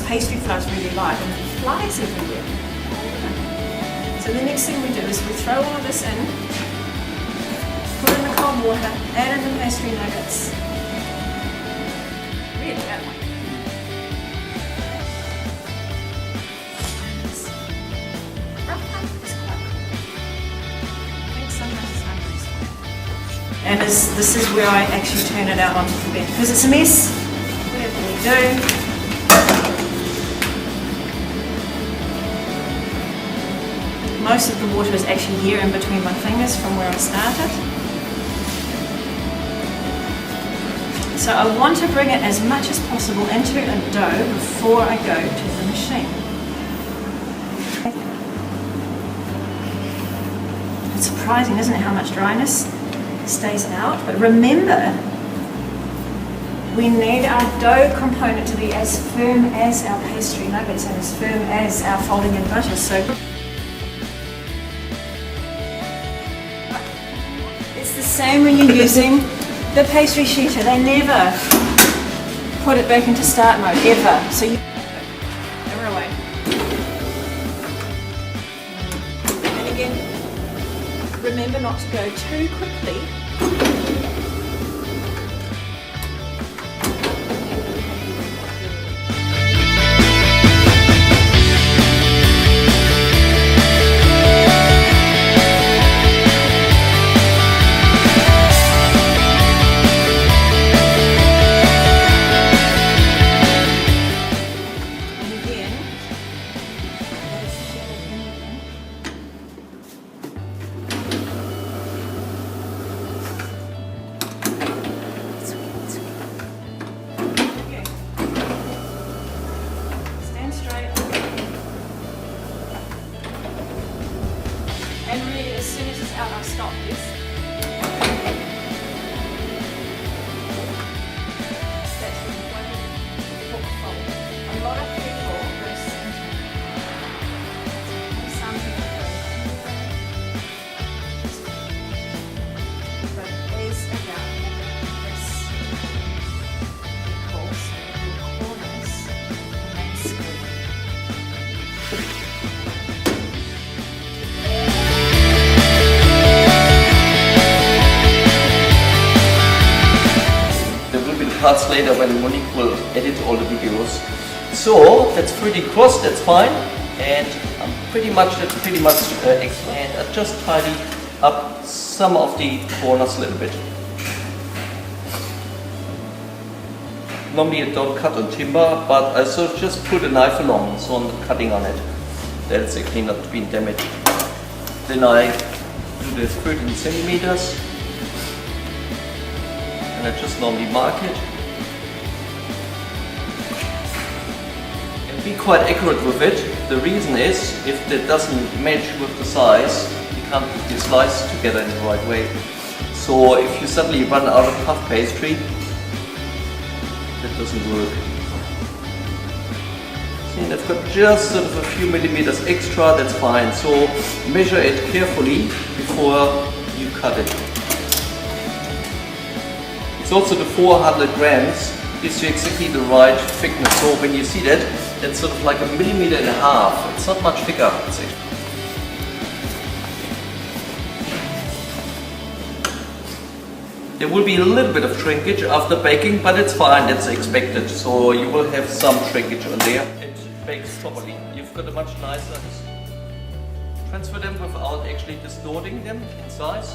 pastry flour is really light and it flies everywhere. So the next thing we do is we throw all of this in, put in the cold water, add in the pastry nuggets. Really that way. And this is where I actually turn it out onto the bed. Because it's a mess, whatever we do. Most of the water is actually here in between my fingers from where I started. So I want to bring it as much as possible into a dough before I go to the machine. It's surprising, isn't it, how much dryness stays out? But remember, we need our dough component to be as firm as our pastry nuggets and as firm as our folding in butter. So it's the same when you're using the pastry sheeter. They never put it back into start mode, ever. So you hammer away. And again, remember not to go too quickly. And really, as soon as it's out, I stop this. That's the one hook fold. A lot of people go center. Some people go but it is about this. Because your corners remain square. Parts later when Monique will edit all the videos. So that's pretty crossed, that's fine, and that's pretty much excellent. And I just tidy up some of the corners a little bit. Normally I don't cut on timber, but I sort of just put a knife along, so I'm not cutting on it. That's actually not being damaged. Then I do the 13 centimeters. And I just normally mark it. And be quite accurate with it. The reason is, if that doesn't match with the size, you can't put the slices together in the right way. So if you suddenly run out of puff pastry, that doesn't work. See, and I've got just sort of a few millimeters extra, that's fine. So measure it carefully before you cut it. It's also the 400 grams gives you exactly the right thickness. So when you see that, it's sort of like 1.5 millimeters. It's not much thicker. There will be a little bit of shrinkage after baking, but it's fine, that's expected. So you will have some shrinkage on there. It bakes properly. You've got a much nicer. Transfer them without actually distorting them in size.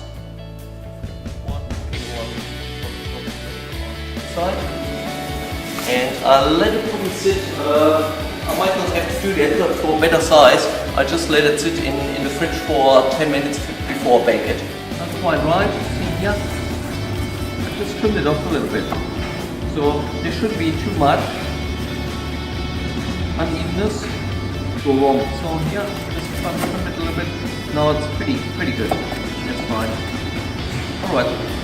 And I'll let it probably sit, I might not have to do that, but for a better size, I just let it sit in the fridge for 10 minutes before I bake it. Not quite right, see here? I just trimmed it off a little bit. So there shouldn't be too much unevenness go wrong. So here, just trim it a little bit. Now it's pretty good. That's fine. Alright.